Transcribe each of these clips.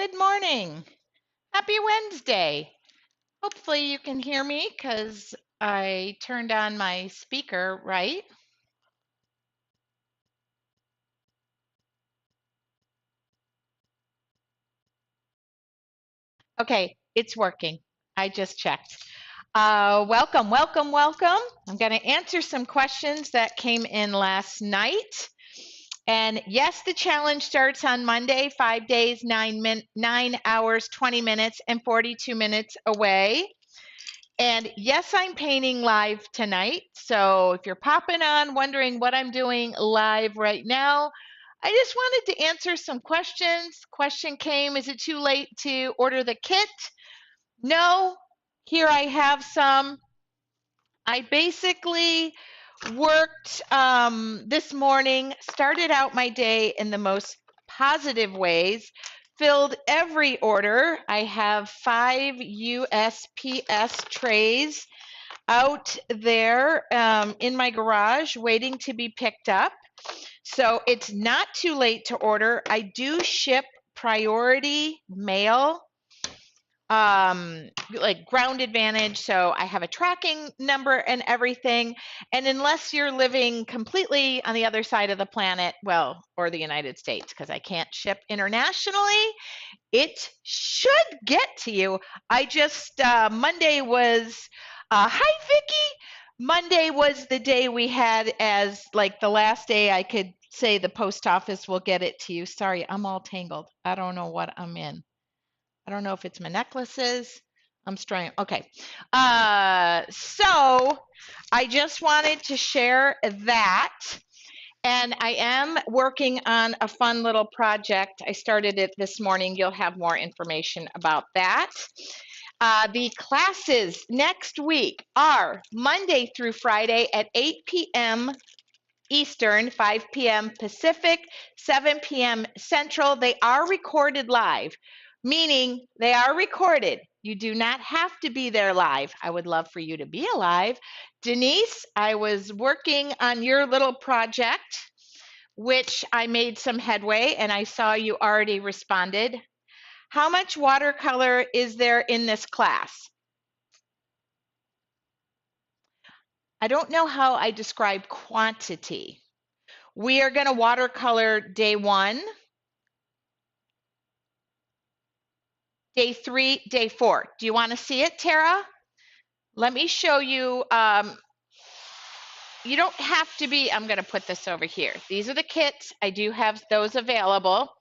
Good morning. Happy Wednesday. Hopefully you can hear me because I turned on my speaker, right? Okay, it's working. I just checked. Welcome, welcome, welcome. I'm going to answer some questions that came in last night. And yes, the challenge starts on Monday, 5 days, 9 hours, 20 minutes, and 42 minutes away. And yes, I'm painting live tonight. So if you're popping on, wondering what I'm doing live right now, I just wanted to answer some questions. Question came, is it too late to order the kit? No, here I have some. I basically worked this morning, started out my day in the most positive ways, filled every order. I have 5 USPS trays out there in my garage waiting to be picked up. So it's not too late to order. I do ship priority mail, like Ground Advantage. So I have a tracking number and everything. And unless you're living completely on the other side of the planet, well, or the United States, because I can't ship internationally, it should get to you. I just, Monday was, hi, Vicky. Monday was the day we had as like the last day I could say the post office will get it to you. Sorry, I'm all tangled. I don't know what I'm in. I don't know if it's my necklaces. I'm straying. Okay. So I just wanted to share that. And I am working on a fun little project. I started it this morning. You'll have more information about that. The classes next week are Monday through Friday at 8 p.m. Eastern, 5 p.m. Pacific, 7 p.m. Central. They are recorded live, meaning they are recorded. You do not have to be there live. I would love for you to be alive. Denise, I was working on your little project, which I made some headway, and I saw you already responded. How much watercolor is there in this class? I don't know how I describe quantity. We are going to watercolor day 1, day 3, day 4. Do you want to see it, Tara? Let me show you. You don't have to be, I'm going to put this over here. These are the kits. I do have those available.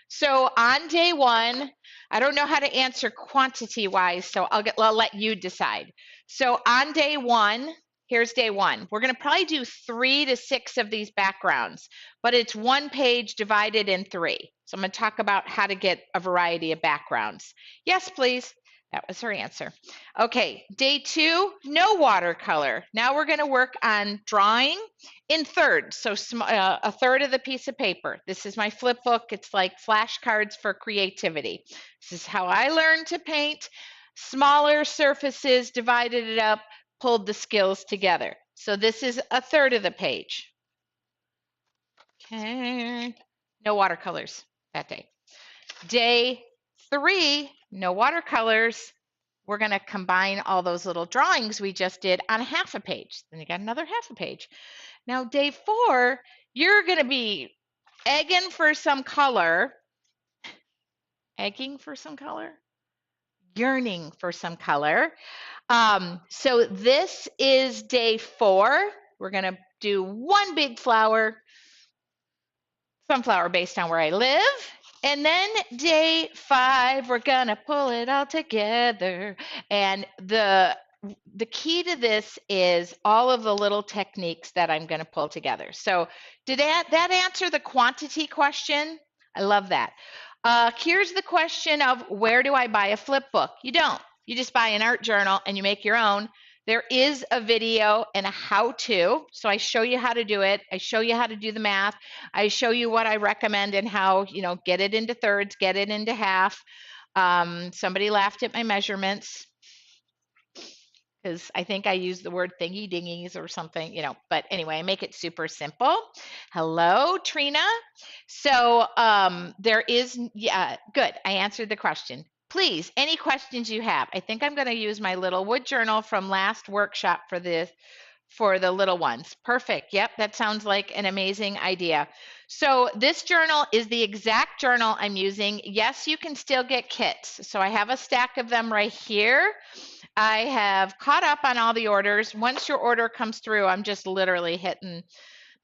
So on day 1, I don't know how to answer quantity wise, so I'll let you decide. So on day 1, here's day 1. We're going to probably do 3 to 6 of these backgrounds, but it's one page divided in 3. So I'm going to talk about how to get a variety of backgrounds. Yes, please. That was her answer. Okay, day 2, no watercolor. Now we're going to work on drawing in thirds, so a third of the piece of paper. This is my flip book. It's like flashcards for creativity. This is how I learned to paint. Smaller surfaces, divided it up, pulled the skills together. So this is a third of the page. Okay, no watercolors that day. Day 3, no watercolors. We're going to combine all those little drawings we just did on half a page. Then you got another half a page. Now, day 4, you're going to be egging for some color. Egging for some color? Yearning for some color. So this is day 4. We're going to do one big flower, sunflower based on where I live. And then day 5, we're gonna pull it all together. And the key to this is all of the little techniques that I'm gonna pull together. So did that answer the quantity question? I love that. Here's the question of where do I buy a flip book? You don't. You just buy an art journal and you make your own. There is a video and a how-to. So I show you how to do it. I show you how to do the math. I show you what I recommend and how, get it into thirds, get it into half. Somebody laughed at my measurements because I think I use the word thingy dingies or something, but anyway, I make it super simple. Hello, Trina. So there is, yeah, good. I answered the question. Please, any questions you have. I think I'm going to use my little wood journal from last workshop for this for the little ones. Perfect. Yep, that sounds like an amazing idea. So this journal is the exact journal I'm using. Yes, you can still get kits. So I have a stack of them right here. I have caught up on all the orders. Once your order comes through, I'm just literally hitting,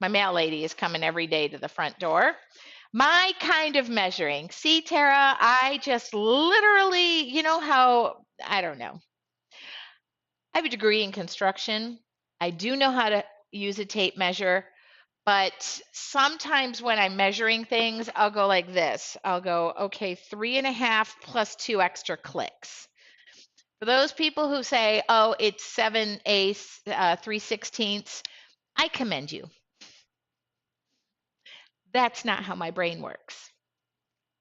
my mail lady is coming every day to the front door. My kind of measuring. See, Tara, I just literally, how, I don't know. I have a degree in construction. I do know how to use a tape measure, but sometimes when I'm measuring things, I'll go like this. I'll go, okay, 3.5 plus 2 extra clicks. For those people who say, oh, it's 7/8, 3/16, I commend you. That's not how my brain works.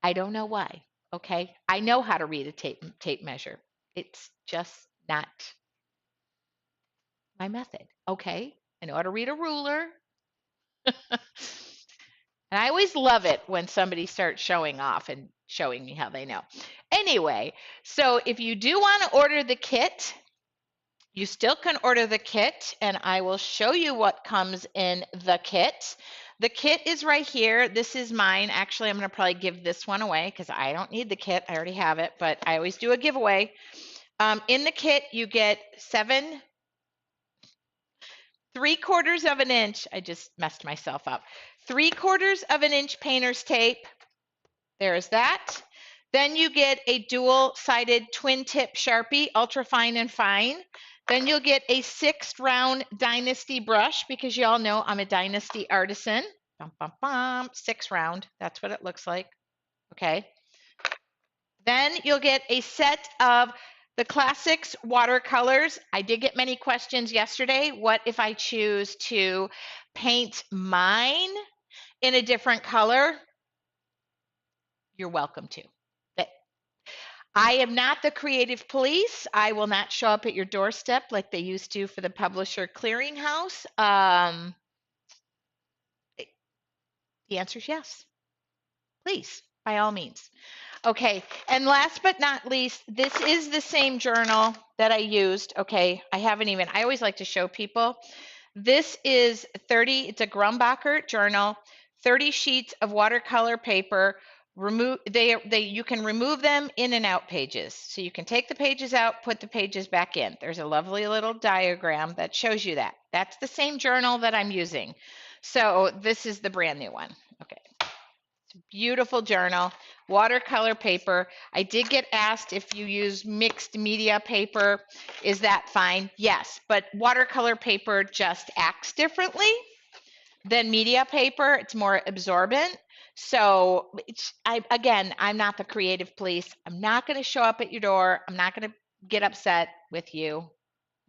I don't know why. Okay. I know how to read a tape measure. It's just not my method. Okay. I know how to read a ruler. And I always love it when somebody starts showing off and showing me how they know. Anyway, so if you do want to order the kit, you still can order the kit, and I will show you what comes in the kit. The kit is right here. This is mine. Actually, I'm going to probably give this one away because I don't need the kit. I already have it, but I always do a giveaway. In the kit, you get 3/4 of an inch. I just messed myself up. 3/4 of an inch painter's tape. There's that. Then you get a dual-sided twin tip Sharpie, ultra fine and fine. Then you'll get a 6th round Dynasty brush because you all know I'm a Dynasty artisan. Bum, bum, bum. 6 round. That's what it looks like. Okay. Then you'll get a set of the Classics watercolors. I did get many questions yesterday. What if I choose to paint mine in a different color? You're welcome to. I am not the creative police. I will not show up at your doorstep like they used to for the Publisher Clearinghouse. The answer is yes. Please, by all means. Okay, and last but not least, this is the same journal that I used. Okay, I always like to show people. This is 30, it's a Grumbacher journal, 30 sheets of watercolor paper. You can remove them in and out pages. So you can take the pages out, put the pages back in. There's a lovely little diagram that shows you that. That's the same journal that I'm using. So this is the brand new one. Okay. It's a beautiful journal, watercolor paper. I did get asked if you use mixed media paper, is that fine? Yes, but watercolor paper just acts differently than media paper. It's more absorbent. So I'm not the creative police. I'm not going to show up at your door. I'm not going to get upset with you.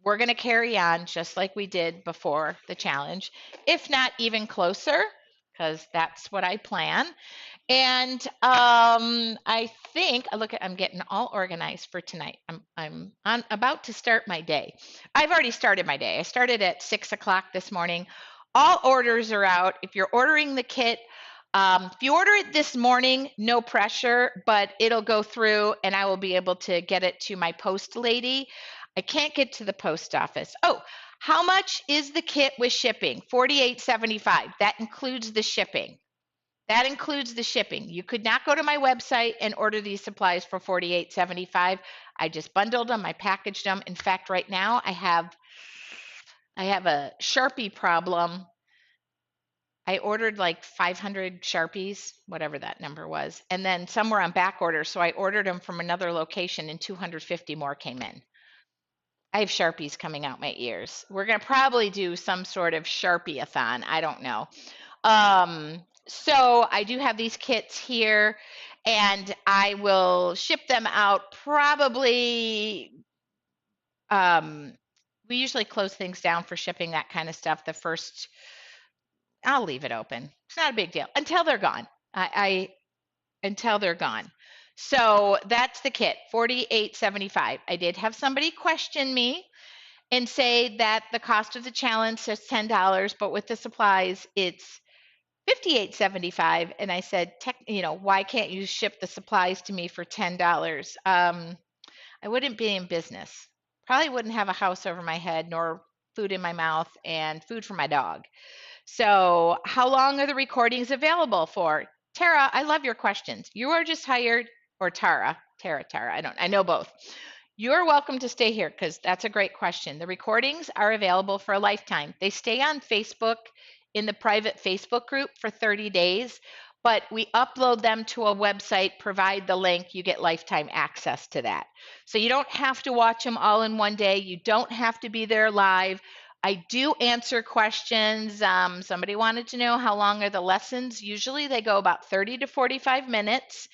We're going to carry on just like we did before the challenge, if not even closer, because that's what I plan. And I think, I'm getting all organized for tonight. I'm about to start my day. I've already started my day. I started at 6 o'clock this morning. All orders are out. If you're ordering the kit, if you order it this morning, no pressure, but it'll go through and I will be able to get it to my post lady. I can't get to the post office. Oh, how much is the kit with shipping? $48.75. That includes the shipping. That includes the shipping. You could not go to my website and order these supplies for $48.75. I just bundled them. I packaged them. In fact, right now I have a Sharpie problem. I ordered like 500 Sharpies, whatever that number was, and then some were on back order. So I ordered them from another location and 250 more came in. I have Sharpies coming out my ears. We're going to probably do some sort of Sharpie-a-thon. I don't know. So I do have these kits here and I will ship them out probably. We usually close things down for shipping, that kind of stuff. I'll leave it open. It's not a big deal until they're gone. Until they're gone. So that's the kit, $48.75. I did have somebody question me and say that the cost of the challenge says $10, but with the supplies, it's $58.75. And I said, why can't you ship the supplies to me for $10? I wouldn't be in business. Probably wouldn't have a house over my head, nor food in my mouth, and food for my dog. So, how long are the recordings available for? Tara, I love your questions. You are just hired, or Tara, I know both. You're welcome to stay here because that's a great question. The recordings are available for a lifetime. They stay on Facebook in the private Facebook group for 30 days, but we upload them to a website, provide the link, you get lifetime access to that. So you don't have to watch them all in one day. You don't have to be there live. I do answer questions. Somebody wanted to know how long are the lessons. Usually they go about 30 to 45 minutes,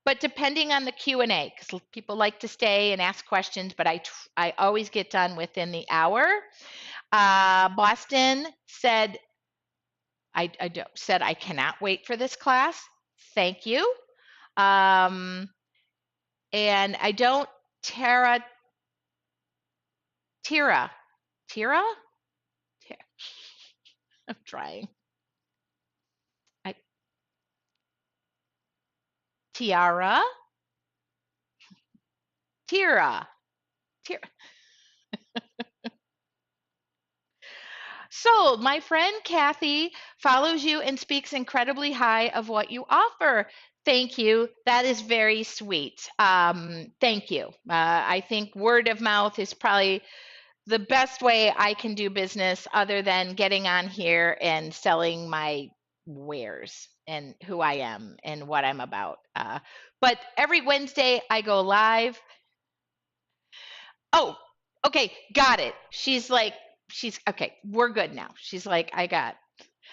but depending on the Q&A, because people like to stay and ask questions, but I always get done within the hour. Boston said, I cannot wait for this class. Thank you. And I don't, Tira, I'm trying. Tira. So, my friend Kathy follows you and speaks incredibly high of what you offer. Thank you. That is very sweet. Thank you. I think word of mouth is probably the best way I can do business other than getting on here and selling my wares and who I am and what I'm about. But every Wednesday I go live. Oh, okay, got it. She's okay, we're good now. She's like,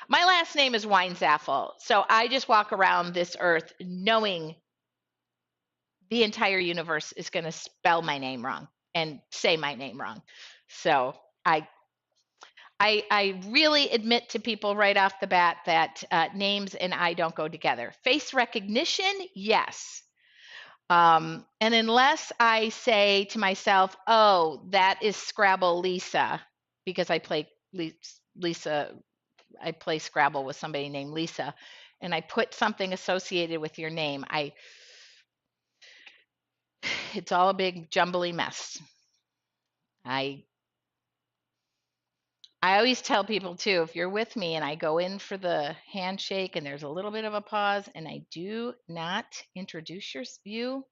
my last name is Weinzaffel. So I just walk around this earth knowing the entire universe is going to spell my name wrong and say my name wrong. So I really admit to people right off the bat that names and I don't go together. Face recognition, yes. And unless I say to myself, oh, that is Scrabble Lisa, because I play Lisa, I play Scrabble with somebody named Lisa, and I put something associated with your name, it's all a big jumbly mess. I always tell people too, if you're with me and I go in for the handshake and there's a little bit of a pause and I do not introduce you,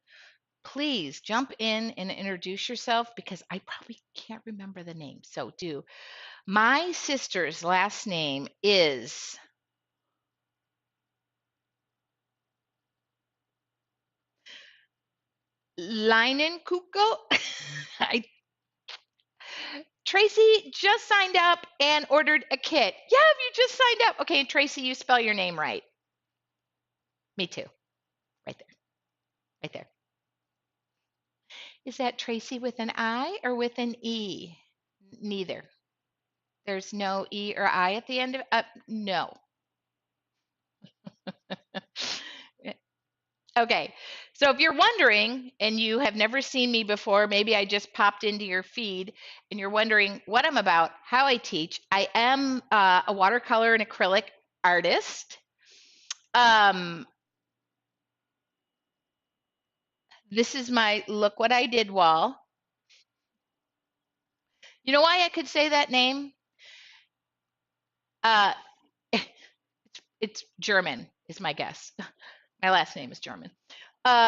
please jump in and introduce yourself because I probably can't remember the name. So do. My sister's last name is Leinenkuko. Tracy just signed up and ordered a kit. Yeah, you just signed up. Okay, Tracy, you spell your name right. Me too. Right there. Right there. Is that Tracy with an I or with an E? Neither. There's no E or I at the end of no. Okay, so if you're wondering and you have never seen me before, maybe I just popped into your feed and you're wondering what I'm about, how I teach. I am a watercolor and acrylic artist. This is my Look What I Did wall. You know why I could say that name? Uh, it's German, is my guess. My last name is German.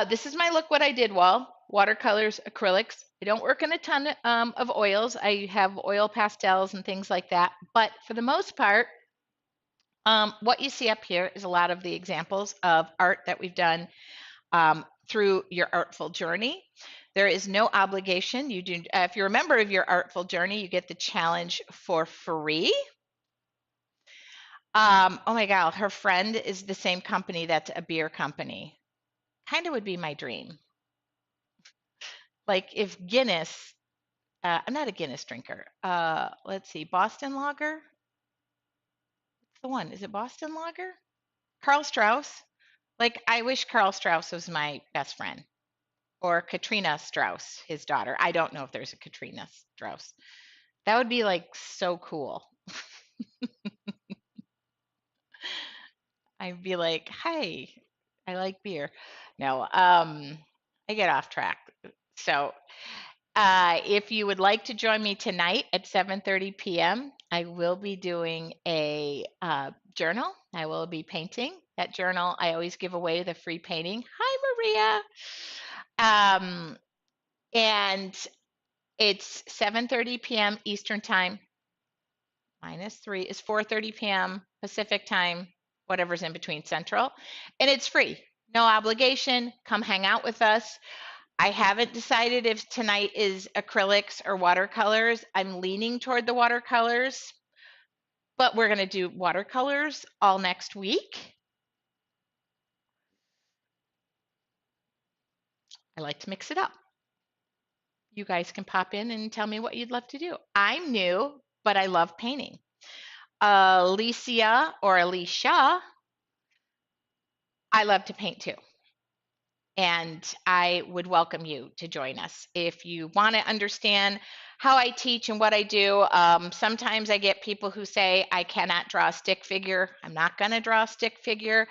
This is my Look What I Did wall, watercolors, acrylics. I don't work in a ton of oils. I have oil pastels and things like that. But for the most part, what you see up here is a lot of the examples of art that we've done through your artful journey. There is no obligation. You do, if you're a member of your artful journey, you get the challenge for free. Oh my God, her friend is the same company that's a beer company. Kind of would be my dream. Like if Guinness, I'm not a Guinness drinker. Let's see, Boston Lager. What's the one? Is it Boston Lager? Carl Strauss. Like I wish Carl Strauss was my best friend, or Katrina Strauss, his daughter. I don't know if there's a Katrina Strauss. That would be like so cool. I'd be like, "Hi, I like beer." No, I get off track. So, if you would like to join me tonight at 7:30 p.m., I will be doing a journal. I will be painting. That journal, I always give away the free painting. Hi, Maria. And it's 7:30 p.m. Eastern Time. -3 is 4:30 p.m. Pacific Time, whatever's in between Central. And it's free. No obligation. Come hang out with us. I haven't decided if tonight is acrylics or watercolors. I'm leaning toward the watercolors, but we're going to do watercolors all next week. I like to mix it up. You guys can pop in and tell me what you'd love to do. I'm new, but I love painting. Alicia or Alicia, I love to paint too. And I would welcome you to join us. If you want to understand how I teach and what I do, sometimes I get people who say, I cannot draw a stick figure. I'm not going to draw a stick figure.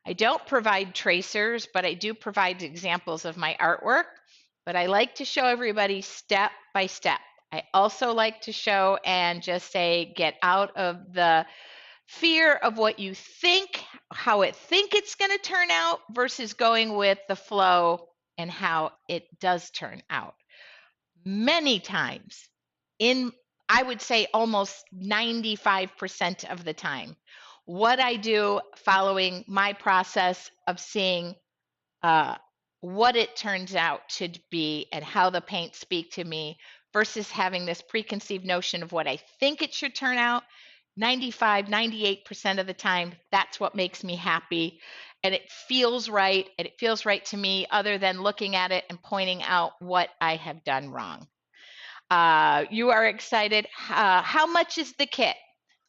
I don't provide tracers, but I do provide examples of my artwork. But I like to show everybody step by step. I also like to show and just say, get out of the fear of what you think, how it think it's going to turn out versus going with the flow and how it does turn out. Many times I would say almost 95% of the time, what I do following my process of seeing what it turns out to be and how the paints speak to me versus having this preconceived notion of what I think it should turn out. 95, 98% of the time, that's what makes me happy. And it feels right. And it feels right to me, other than looking at it and pointing out what I have done wrong. You are excited. How much is the kit?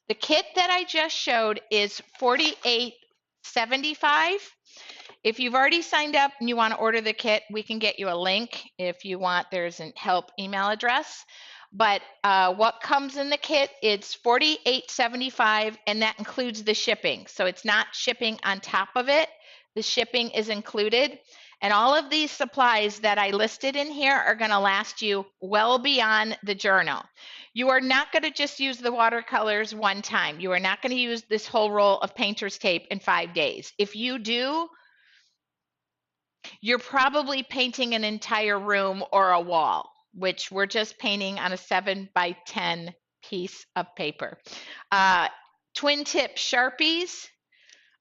The kit that I just showed is $48.75. If you've already signed up and you want to order the kit, we can get you a link if you want. There's a help email address. But what comes in the kit, it's $48.75, and that includes the shipping. So it's not shipping on top of it. The shipping is included. And all of these supplies that I listed in here are going to last you well beyond the journal. You are not going to just use the watercolors one time. You are not going to use this whole roll of painter's tape in 5 days. If you do, you're probably painting an entire room or a wall, which we're just painting on a 7x10 piece of paper. Twin tip Sharpies,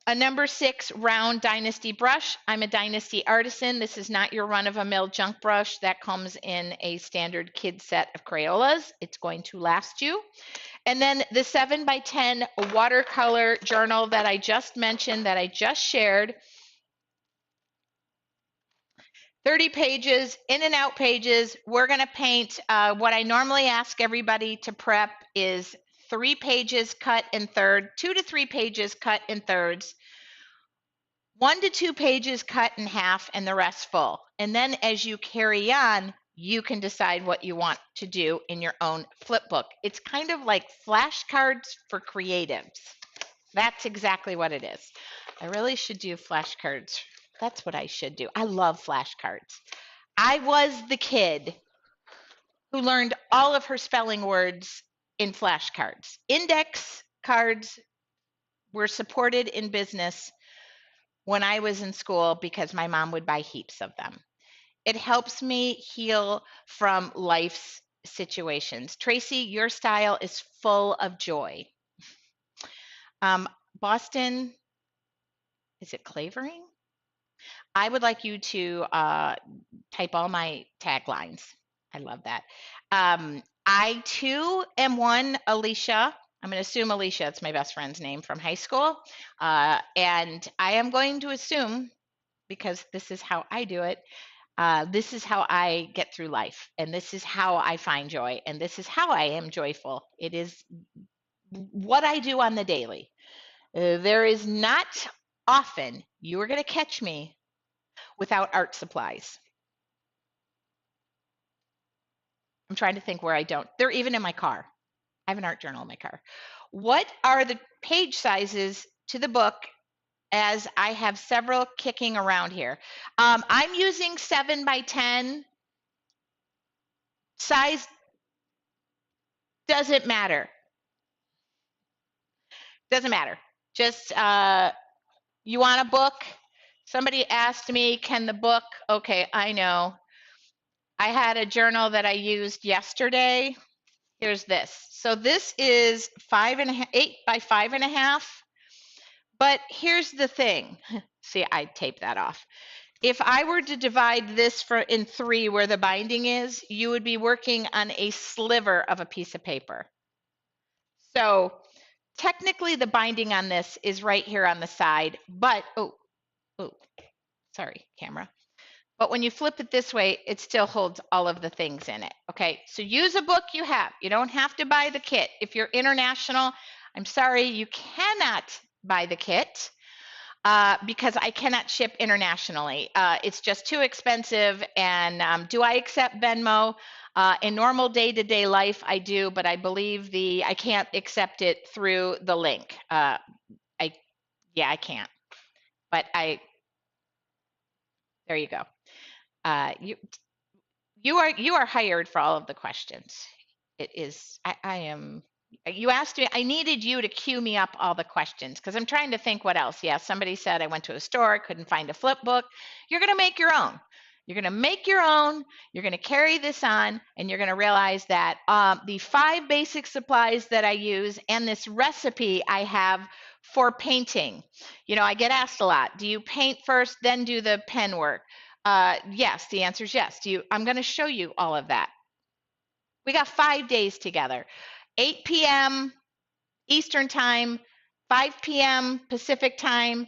a number 6 round Dynasty brush. I'm a Dynasty artisan. This is not your run-of-the-mill junk brush that comes in a standard kid set of Crayolas. It's going to last you. And then the 7x10 watercolor journal that I just mentioned, that I just shared. 30 pages, in and out pages. We're going to paint. What I normally ask everybody to prep is 3 pages cut in thirds, 2 to 3 pages cut in thirds, 1 to 2 pages cut in half, and the rest full. And then as you carry on, you can decide what you want to do in your own flip book. It's kind of like flashcards for creatives. That's exactly what it is. I really should do flashcards. That's what I should do. I love flashcards. I was the kid who learned all of her spelling words in flashcards. Index cards were supported in business when I was in school because my mom would buy heaps of them. It helps me heal from life's situations. Tracy, your style is full of joy. Boston, is it Clavering? I would like you to type all my taglines. I love that. I too am one Alicia. I'm going to assume Alicia, it's my best friend's name from high school. And I am going to assume, because this is how I do it, this is how I get through life. And this is how I find joy. And this is how I am joyful. It is what I do on the daily. There is not often you are going to catch me without art supplies. I'm trying to think where I don't. They're even in my car. I have an art journal in my car. What are the page sizes to the book, as I have several kicking around here? I'm using 7 by 10. Size doesn't matter. Doesn't matter. Just you want a book? Somebody asked me, can the book? Okay, I know. I had a journal that I used yesterday. Here's this. So this is 8 by 5.5. But here's the thing. See, I taped that off. If I were to divide this in 3 where the binding is, you would be working on a sliver of a piece of paper. So technically the binding on this is right here on the side, but, sorry, camera. But when you flip it this way, it still holds all of the things in it. Okay, so use a book you have. You don't have to buy the kit. If you're international, I'm sorry, you cannot buy the kit because I cannot ship internationally. It's just too expensive. And do I accept Venmo? In normal day-to-day life, I do, but I believe I can't accept it through the link. I can't. But there you go. You are hired for all of the questions. It is, I am, you asked me, I needed you to queue me up all the questions because I'm trying to think what else. Yeah, somebody said I went to a store, couldn't find a flip book. You're going to make your own. You're going to make your own. You're going to carry this on, and you're going to realize that the 5 basic supplies that I use and this recipe I have for painting. You know, I get asked a lot, do you paint first, then do the pen work? Yes, the answer is yes. I'm going to show you all of that. We got 5 days together, 8 p.m. Eastern time, 5 p.m. Pacific time,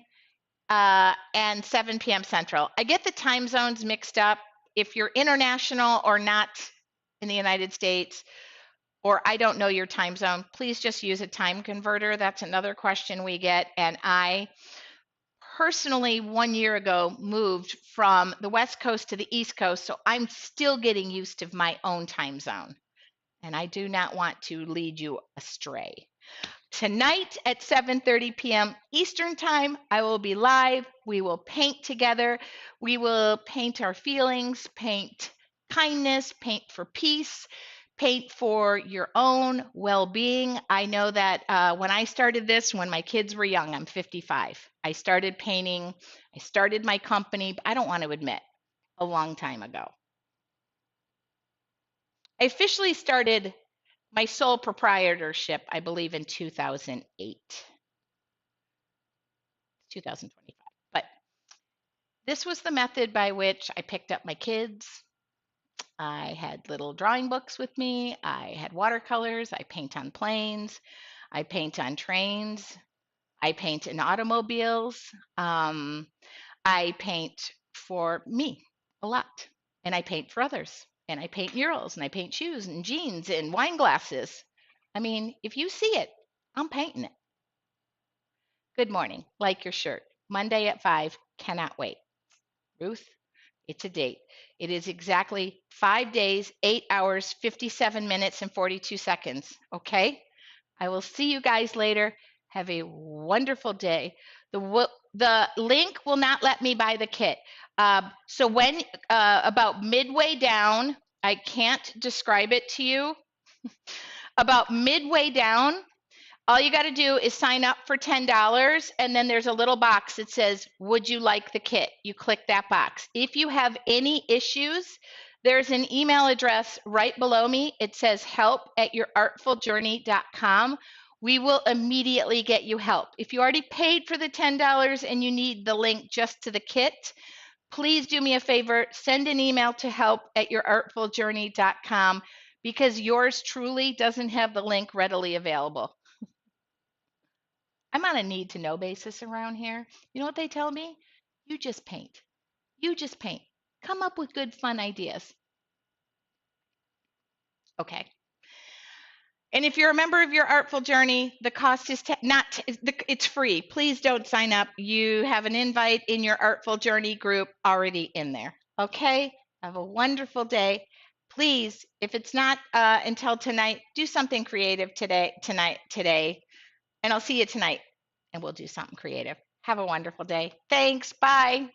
and 7 p.m. Central. I get the time zones mixed up. If you're international or not in the United States, or I don't know your time zone, please just use a time converter. That's another question we get. And I personally 1 year ago moved from the West Coast to the East Coast, so I'm still getting used to my own time zone. And I do not want to lead you astray. Tonight at 7:30 p.m. Eastern time, I will be live. We will paint together. We will paint our feelings, paint kindness, paint for peace, paint for your own well-being. I know that when I started this, when my kids were young, I'm 55. I started painting. I started my company, but I don't want to admit, a long time ago. I officially started my sole proprietorship, I believe, in 2008. 2025. But this was the method by which I picked up my kids. I had little drawing books with me. I had watercolors. I paint on planes. I paint on trains. I paint in automobiles. I paint for me a lot. And I paint for others. And I paint murals. And I paint shoes and jeans and wine glasses. I mean, if you see it, I'm painting it. Good morning. Like your shirt. Monday at 5. Cannot wait. Ruth, it's a date. It is exactly 5 days, 8 hours, 57 minutes, and 42 seconds. Okay? I will see you guys later. Have a wonderful day. The link will not let me buy the kit. So when about midway down, I can't describe it to you. About midway down, all you got to do is sign up for $10, and then there's a little box that says, would you like the kit? You click that box. If you have any issues, there's an email address right below me. It says help@yourartfuljourney.com. We will immediately get you help. If you already paid for the $10 and you need the link just to the kit, please do me a favor, send an email to help@yourartfuljourney.com because yours truly doesn't have the link readily available. I'm on a need to know basis around here. You know what they tell me? You just paint. You just paint. Come up with good, fun ideas. Okay. And if you're a member of Your Artful Journey, the cost is it's free. Please don't sign up. You have an invite in Your Artful Journey group already in there. Okay? Have a wonderful day. please, if it's not until tonight, do something creative today. And I'll see you tonight and we'll do something creative. Have a wonderful day. Thanks. Bye.